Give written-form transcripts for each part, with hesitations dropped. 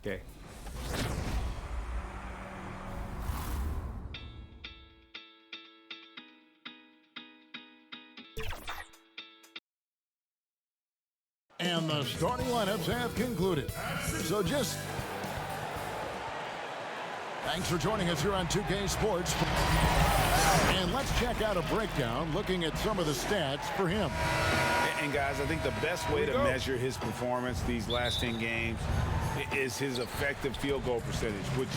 Okay. And the starting lineups have concluded. So thanks for joining us here on 2K Sports. And let's check out a breakdown looking at some of the stats for him. And guys, I think the best way to measure his performance these last 10 games is his effective field goal percentage, which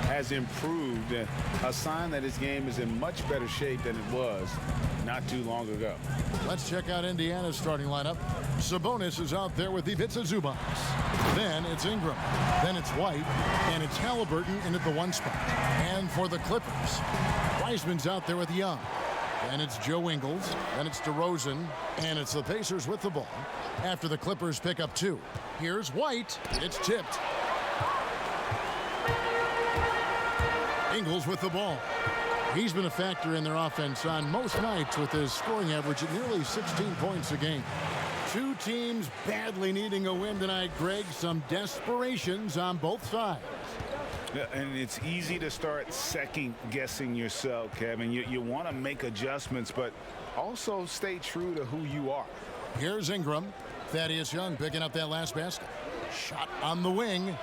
has improved, a sign that his game is in much better shape than it was not too long ago. Let's check out Indiana's starting lineup. Sabonis is out there with Ivica Zubac. Then it's Ingram. Then it's White. And it's Halliburton in at the 1 spot. And for the Clippers, Wiseman's out there with Young. Then it's Joe Ingles. Then it's DeRozan. And it's the Pacers with the ball after the Clippers pick up 2. Here's White. It's tipped. Ingles with the ball. He's been a factor in their offense on most nights with his scoring average at nearly 16 points a game. 2 teams badly needing a win tonight, Greg. Some desperations on both sides. Yeah, and it's easy to start second-guessing yourself, Kevin. You want to make adjustments, but also stay true to who you are. Here's Ingram. Thaddeus Young picking up that last basket. Shot on the wing.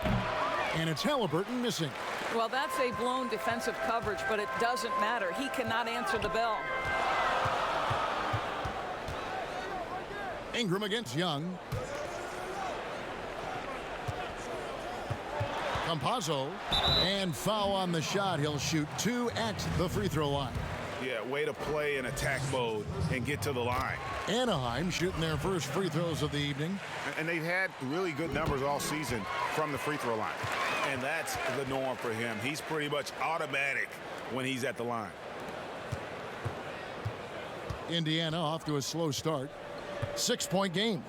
And it's Halliburton missing. Well, that's a blown defensive coverage, but it doesn't matter. He cannot answer the bell. Ingram against Young. Campazzo. And foul on the shot. He'll shoot 2 at the free throw line. Yeah, way to play in attack mode and get to the line. Anaheim shooting their first free throws of the evening. And they've had really good numbers all season from the free throw line. And that's the norm for him. He's pretty much automatic when he's at the line. Indiana off to a slow start. 6-point game.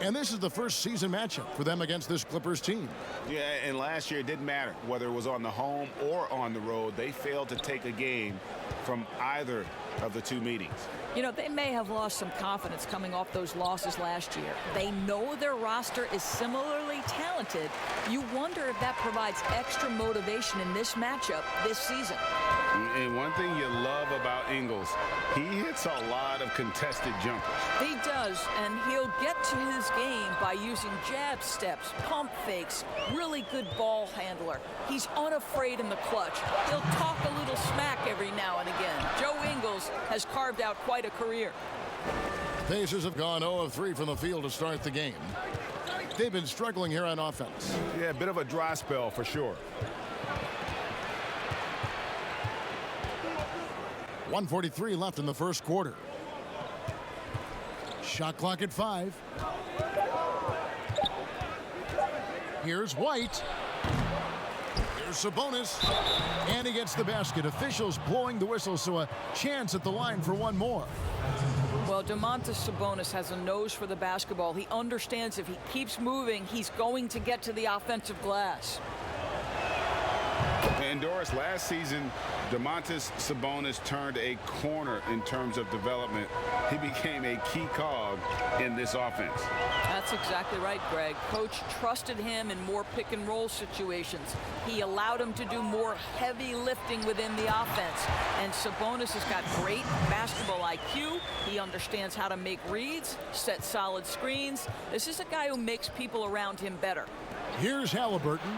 And this is the first season matchup for them against this Clippers team. Yeah, and last year it didn't matter whether it was on the home or on the road. They failed to take a game from either of the 2 meetings. You know, they may have lost some confidence coming off those losses last year. They know their roster is similarly talented. You wonder if that provides extra motivation in this matchup this season. And one thing you love about Ingles, he hits a lot of contested jumpers. He does, and he'll get to his game by using jab steps, pump fakes, really good ball handler. He's unafraid in the clutch. He'll talk a little smack every now and again. Joe Ingles has carved out quite a career. Pacers have gone 0 of 3 from the field to start the game. They've been struggling here on offense. Yeah, a bit of a dry spell for sure. 1:43 left in the first quarter. Shot clock at 5. Here's White. Here's Sabonis. And he gets the basket. Officials blowing the whistle, so a chance at the line for one more. Well, Domantas Sabonis has a nose for the basketball. He understands if he keeps moving, he's going to get to the offensive glass. And Doris, last season, Domantas Sabonis turned a corner in terms of development. He became a key cog in this offense. That's exactly right, Greg. Coach trusted him in more pick-and-roll situations. He allowed him to do more heavy lifting within the offense. And Sabonis has got great basketball IQ. He understands how to make reads, set solid screens. This is a guy who makes people around him better. Here's Halliburton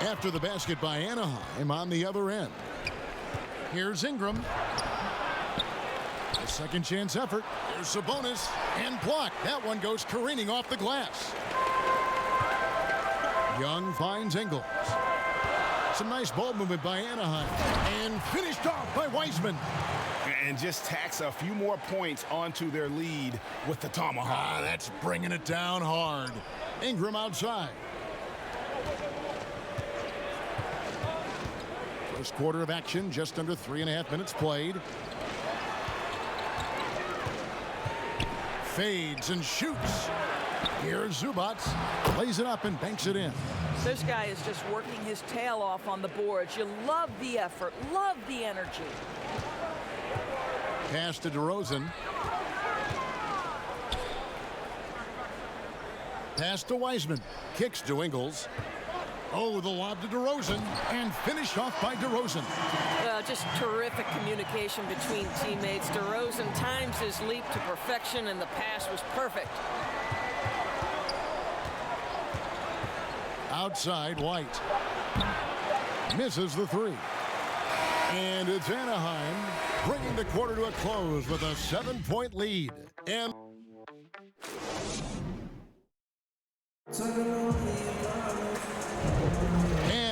after the basket by Anaheim on the other end. Here's Ingram. A second chance effort. Here's Sabonis and blocked. That one goes careening off the glass. Young finds Ingles. Some nice ball movement by Anaheim. And finished off by Wiseman. And just tacks a few more points onto their lead with the tomahawk. That's bringing it down hard. Ingram outside. First quarter of action, just under 3.5 minutes played. Fades and shoots. Here's Zubac. Lays it up and banks it in. This guy is just working his tail off on the boards. You love the effort, love the energy. Pass to DeRozan. Pass to Wiseman. Kicks to Ingles. Oh, the lob to DeRozan, and finished off by DeRozan. Just terrific communication between teammates. DeRozan times his leap to perfection, and the pass was perfect. Outside, White. Misses the three. And it's Anaheim bringing the quarter to a close with a 7-point lead. And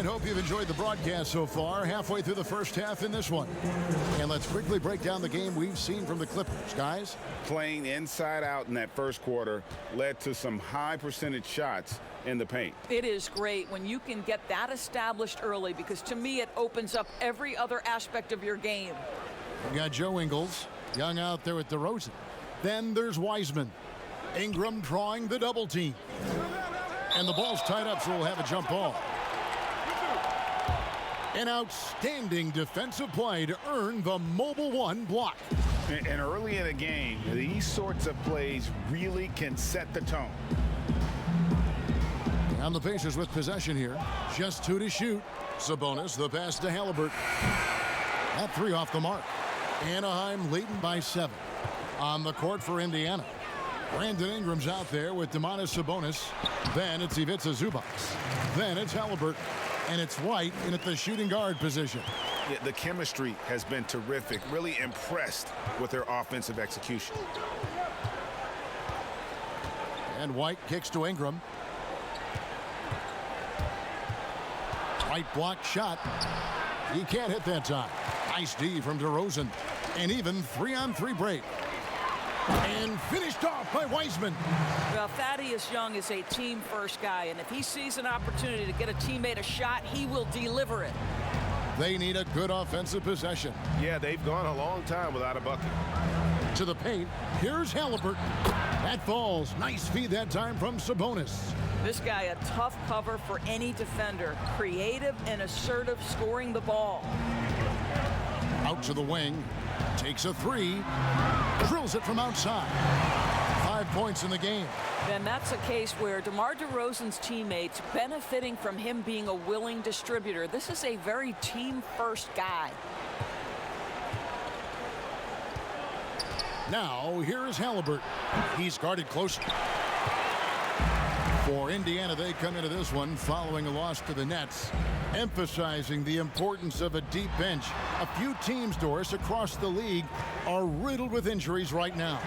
hope you've enjoyed the broadcast so far. Halfway through the first half in this one. And let's quickly break down the game we've seen from the Clippers, guys. Playing inside out in that first quarter led to some high percentage shots in the paint. It is great when you can get that established early, because to me it opens up every other aspect of your game. We got Joe Ingles, Young out there with DeRozan. Then there's Wiseman. Ingram drawing the double team. And the ball's tied up, so we'll have a jump ball. An outstanding defensive play to earn the mobile one block. And early in the game, these sorts of plays really can set the tone. And the Pacers with possession here. Just 2 to shoot. Sabonis, the pass to Halliburton. That 3 off the mark. Anaheim leading by 7. On the court for Indiana. Brandon Ingram's out there with Domantas Sabonis. Then it's Ivica Zubac. Then it's Halliburton. And it's White in at the shooting guard position. Yeah, the chemistry has been terrific. Really impressed with their offensive execution. And White kicks to Ingram. White blocked shot. He can't hit that time. Nice D from DeRozan. And even 3-on-3 break. And finished off by Wiseman. Well, Thaddeus Young is a team-first guy, and if he sees an opportunity to get a teammate a shot, he will deliver it. They need a good offensive possession. Yeah, they've gone a long time without a bucket. To the paint, here's Halliburton. That falls. Nice feed that time from Sabonis. This guy, a tough cover for any defender. Creative and assertive scoring the ball. Out to the wing. Takes a 3. Drills it from outside. 5 points in the game. And that's a case where DeMar DeRozan's teammates benefiting from him being a willing distributor. This is a very team-first guy. Now, here's Halliburton. He's guarded close. For Indiana, they come into this one following a loss to the Nets, emphasizing the importance of a deep bench. A few teams, Doris, across the league are riddled with injuries right now.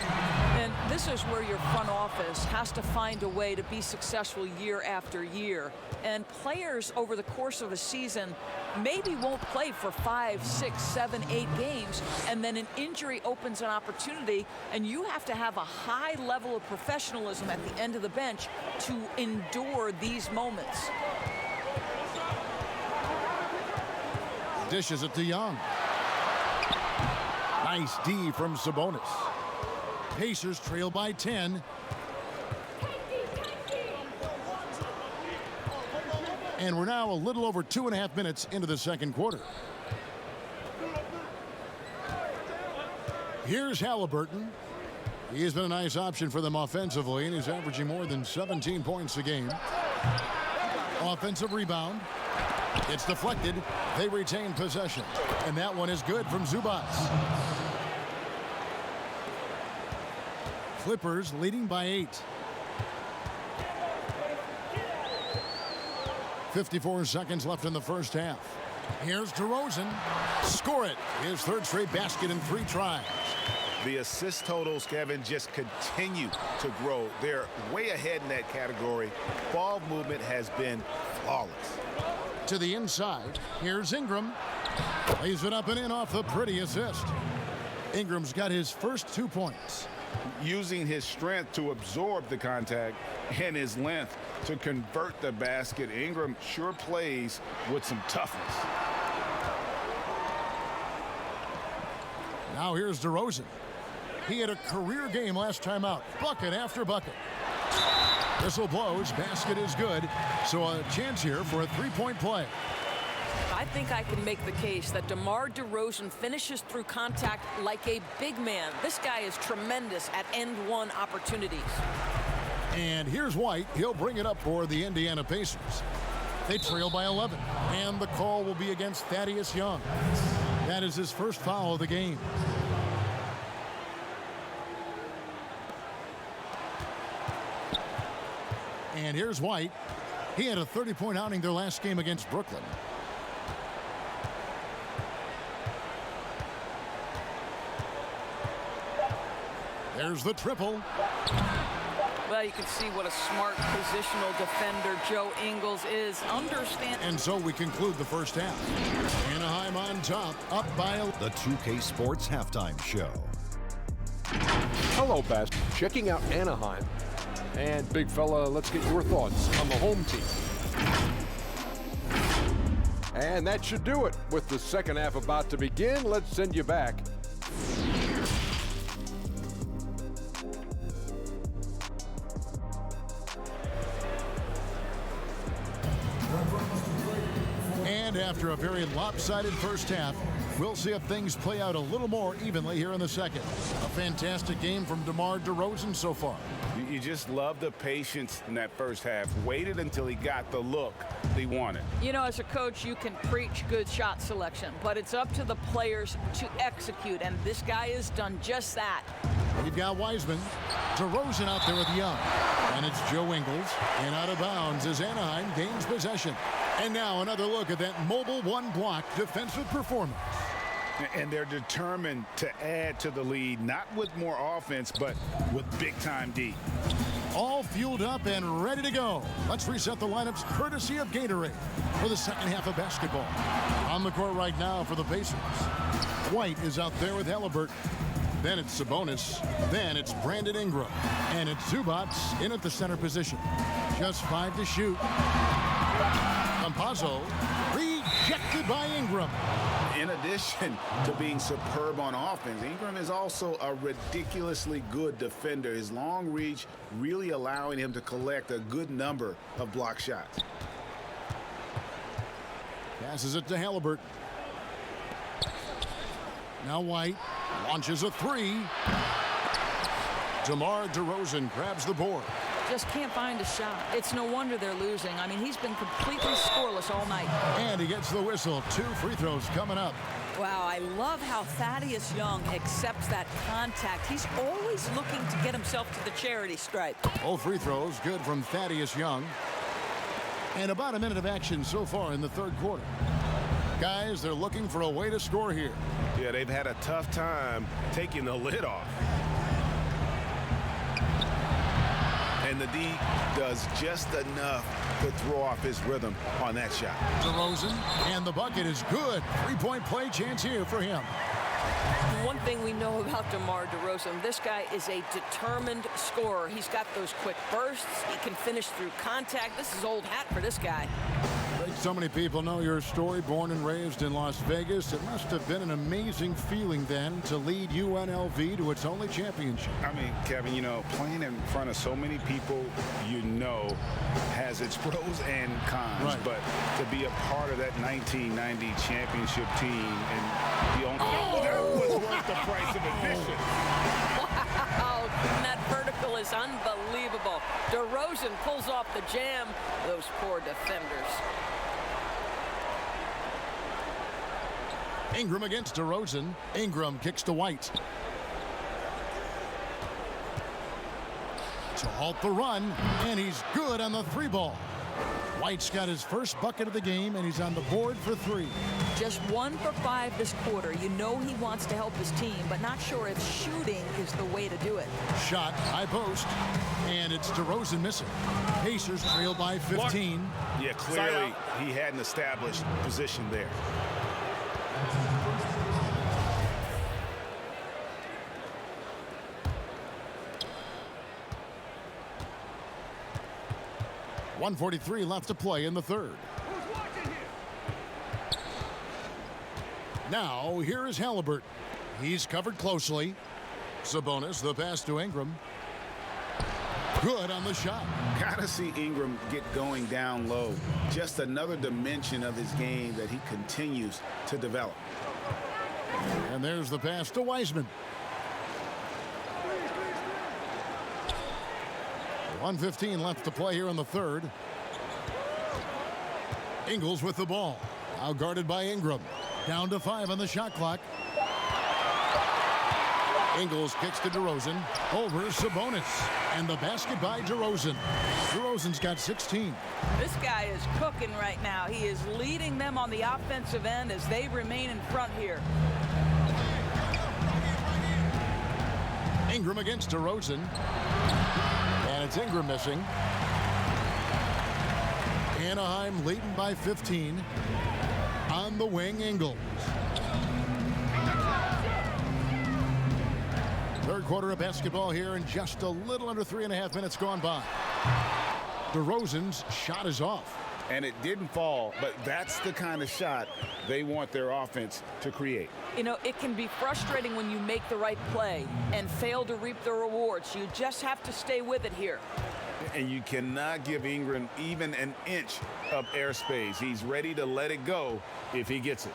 And this is where your front office has to find a way to be successful year after year. And players over the course of a season maybe won't play for 5, 6, 7, 8 games, and then an injury opens an opportunity, and you have to have a high level of professionalism at the end of the bench to endure these moments. Dishes it to Young. Nice D from Sabonis. Pacers trail by 10. And we're now a little over 2.5 minutes into the second quarter. Here's Halliburton. He's been a nice option for them offensively, and he's averaging more than 17 points a game. Offensive rebound. It's deflected. They retain possession. And that one is good from Zubac. Clippers leading by 8. 54 seconds left in the first half. Here's DeRozan. Score it. His third straight basket in 3 tries. The assist totals, Kevin, just continue to grow. They're way ahead in that category. Ball movement has been flawless. To the inside. Here's Ingram. Lays it up and in off the pretty assist. Ingram's got his first 2 points. Using his strength to absorb the contact and his length to convert the basket. Ingram sure plays with some toughness. Now here's DeRozan. He had a career game last time out. Bucket after bucket. Whistle blows. Basket is good. So a chance here for a 3-point play. I think I can make the case that DeMar DeRozan finishes through contact like a big man. This guy is tremendous at end-one opportunities. And here's White. He'll bring it up for the Indiana Pacers. They trail by 11. And the call will be against Thaddeus Young. That is his first foul of the game. And here's White. He had a 30-point outing their last game against Brooklyn. There's the triple. Well, you can see what a smart positional defender Joe Ingles is. And so we conclude the first half. Anaheim on top, up by the 2K Sports Halftime Show. Hello, Best. Checking out Anaheim. And big fella, let's get your thoughts on the home team. And that should do it. With the second half about to begin, let's send you back. And after a very lopsided first half, we'll see if things play out a little more evenly here in the second. A fantastic game from DeMar DeRozan so far. You just love the patience in that first half. Waited until he got the look he wanted. You know, as a coach, you can preach good shot selection, but it's up to the players to execute, and this guy has done just that. We've got Wiseman. DeRozan out there with Young. And it's Joe Ingles. And out of bounds as Anaheim gains possession. And now another look at that mobile one-block defensive performance. And they're determined to add to the lead, not with more offense, but with big-time D. All fueled up and ready to go. Let's reset the lineups courtesy of Gatorade for the second half of basketball. On the court right now for the Pacers. White is out there with Halliburton. Then it's Sabonis. Then it's Brandon Ingram. And it's Zubats in at the center position. Just 5 to shoot. Campazzo rejected by Ingram. In addition to being superb on offense, Ingram is also a ridiculously good defender. His long reach really allowing him to collect a good number of block shots. Passes it to Halliburton. Now White launches a three. DeMar DeRozan grabs the board. Just can't find a shot. It's no wonder they're losing. I mean, he's been completely scoreless all night. And he gets the whistle. 2 free throws coming up. Wow, I love how Thaddeus Young accepts that contact. He's always looking to get himself to the charity stripe. All free throws good from Thaddeus Young. And about a minute of action so far in the third quarter. Guys, they're looking for a way to score here. Yeah, they've had a tough time taking the lid off. And the D does just enough to throw off his rhythm on that shot. DeRozan, and the bucket is good. 3-point play chance here for him. One thing we know about DeMar DeRozan, this guy is a determined scorer. He's got those quick bursts. He can finish through contact. This is old hat for this guy. So many people know your story. Born and raised in Las Vegas, it must have been an amazing feeling then to lead UNLV to its only championship. I mean, Kevin, you know, playing in front of so many people you know has its pros and cons. Right. But to be a part of that 1990 championship team and the only that was worth the price of admission. Wow, that vertical is unbelievable. DeRozan pulls off the jam. Those poor defenders. Ingram against DeRozan. Ingram kicks to White. To halt the run, and he's good on the 3-ball. White's got his first bucket of the game, and he's on the board for 3. Just 1 for 5 this quarter. You know he wants to help his team, but not sure if shooting is the way to do it. Shot, high post, and it's DeRozan missing. Pacers trail by 15. Yeah, clearly he had an established position there. .143 left to play in the third. Now, here is Halliburton. He's covered closely. Sabonis, the pass to Ingram. Good on the shot. Gotta see Ingram get going down low. Just another dimension of his game that he continues to develop. And there's the pass to Wiseman. 1:15 left to play here in the third. Ingles with the ball. Now guarded by Ingram. Down to 5 on the shot clock. Ingles kicks to DeRozan. Over Sabonis. And the basket by DeRozan. DeRozan's got 16. This guy is cooking right now. He is leading them on the offensive end as they remain in front here. Ingram against DeRozan. And it's Ingram missing. Anaheim leading by 15. On the wing, Ingles. Third quarter of basketball here, and just a little under 3.5 minutes gone by. DeRozan's shot is off. And it didn't fall, but that's the kind of shot they want their offense to create. You know, it can be frustrating when you make the right play and fail to reap the rewards. You just have to stay with it here. And you cannot give Ingram even an inch of airspace. He's ready to let it go if he gets it.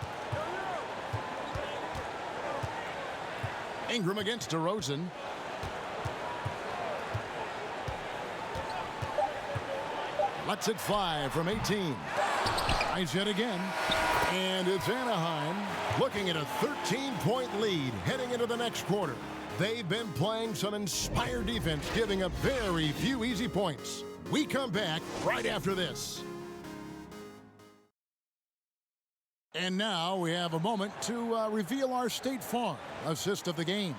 Ingram against DeRozan. Lets it fly from 18. Tries yet again. And it's Anaheim looking at a 13-point lead heading into the next quarter. They've been playing some inspired defense, giving up very few easy points. We come back right after this. And now we have a moment to reveal our State Farm assist of the game.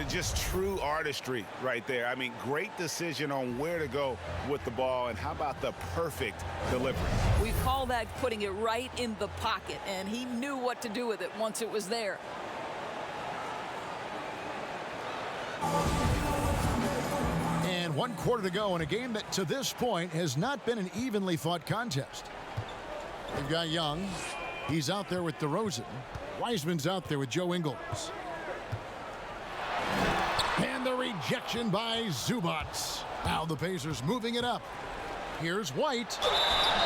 Just true artistry right there. I mean, great decision on where to go with the ball, and how about the perfect delivery? We call that putting it right in the pocket, and he knew what to do with it once it was there. And 1 quarter to go in a game that to this point has not been an evenly fought contest. We've got Young. He's out there with DeRozan. Wiseman's out there with Joe Ingles. And the rejection by Zubac. Now the Pacers moving it up. Here's White.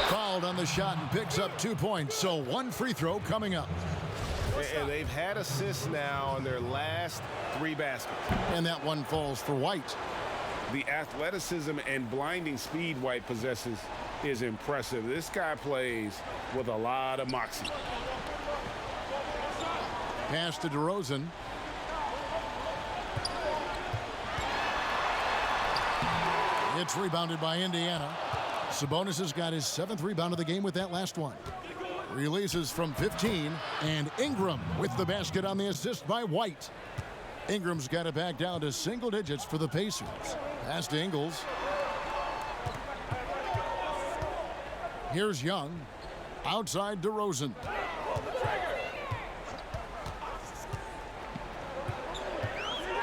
Fouled on the shot and picks up 2 points. So 1 free throw coming up. And they've had assists now on their last 3 baskets. And that one falls for White. The athleticism and blinding speed White possesses is impressive. This guy plays with a lot of moxie. Pass to DeRozan. It's rebounded by Indiana. Sabonis has got his 7th rebound of the game with that last one. Releases from 15, and Ingram with the basket on the assist by White. Ingram's got it back down to single digits for the Pacers. Pass to Ingles. Here's Young. Outside DeRozan.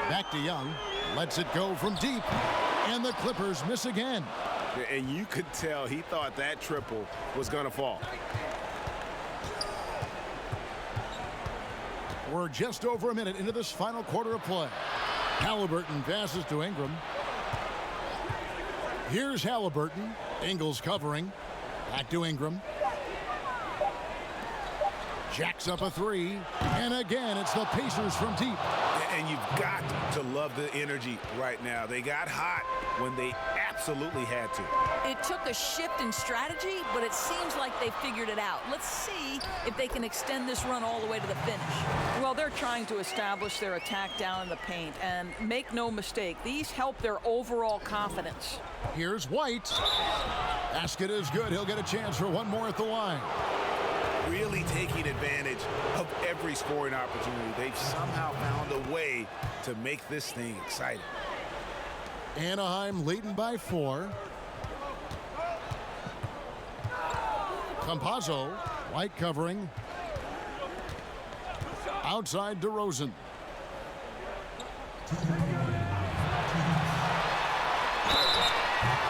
Back to Young. Lets it go from deep. And the Clippers miss again. And you could tell he thought that triple was going to fall. We're just over a minute into this final quarter of play. Halliburton passes to Ingram. Here's Halliburton. Ingles covering. Back to Ingram. Jacks up a 3. And again, it's the Pacers from deep. And you've got to love the energy right now. They got hot when they absolutely had to. It took a shift in strategy, but it seems like they figured it out. Let's see if they can extend this run all the way to the finish. Well, they're trying to establish their attack down in the paint, and make no mistake, these help their overall confidence. Here's White. Basket is good. He'll get a chance for one more at the line. Really taking advantage of every scoring opportunity. They've somehow found a way to make this thing exciting. Anaheim leading by 4. Campazzo. White covering. Outside DeRozan.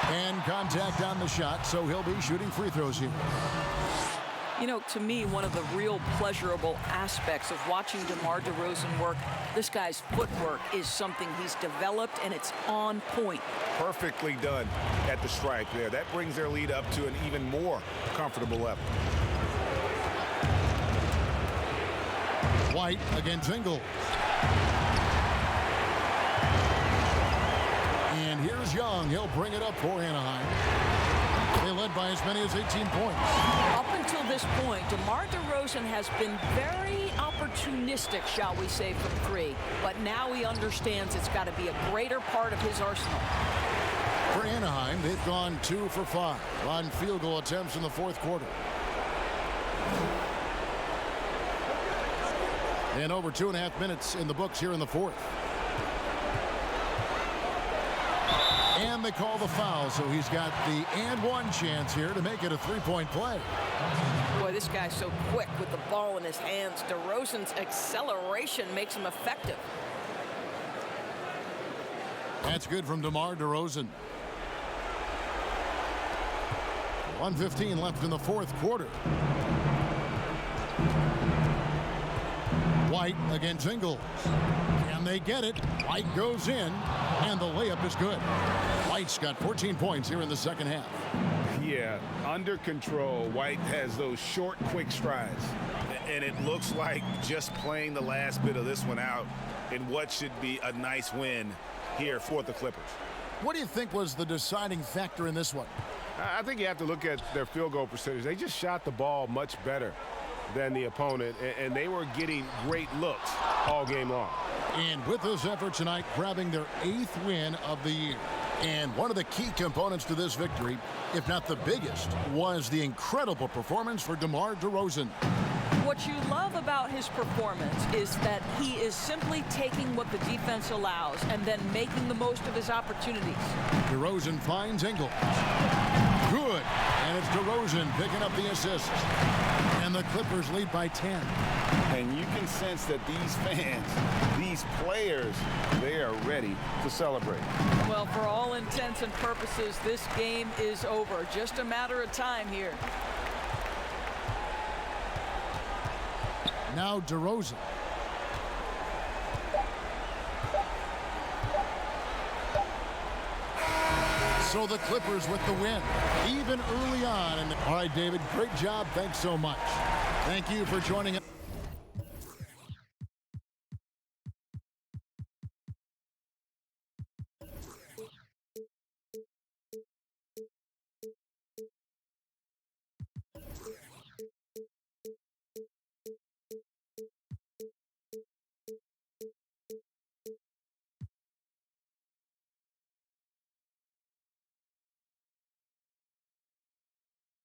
And contact on the shot, so he'll be shooting free throws here. You know, to me, one of the real pleasurable aspects of watching DeMar DeRozan work, this guy's footwork is something he's developed, and it's on point. Perfectly done at the stripe there. That brings their lead up to an even more comfortable level. White against Ingles. And here's Young. He'll bring it up for Anaheim. They led by as many as 18 points. Up until this point, DeMar DeRozan has been very opportunistic, shall we say, from three. But now he understands it's got to be a greater part of his arsenal. For Anaheim, they've gone 2 for 5 on field goal attempts in the fourth quarter. And over 2.5 minutes in the books here in the fourth. And they call the foul, so he's got the and one chance here to make it a three-point play. Boy, this guy's so quick with the ball in his hands. DeRozan's acceleration makes him effective. That's good from DeMar DeRozan. 1:15 left in the fourth quarter. White against Ingles. Can they get it? White goes in, and the layup is good. White's got 14 points here in the second half. Yeah, under control. White has those short, quick strides. And it looks like just playing the last bit of this one out in what should be a nice win here for the Clippers. What do you think was the deciding factor in this one? I think you have to look at their field goal percentage. They just shot the ball much better than the opponent, and they were getting great looks all game long. And with this effort tonight, grabbing their 8th win of the year. And one of the key components to this victory, if not the biggest, was the incredible performance for DeMar DeRozan. What you love about his performance is that he is simply taking what the defense allows and then making the most of his opportunities. DeRozan finds Ingles. Good. And it's DeRozan picking up the assist. And the Clippers lead by 10. And you can sense that these fans, these players, they are ready to celebrate. Well, for all intents and purposes, this game is over. Just a matter of time here. Now DeRozan. So the Clippers with the win, even early on. All right, David, great job. Thanks so much. Thank you for joining us.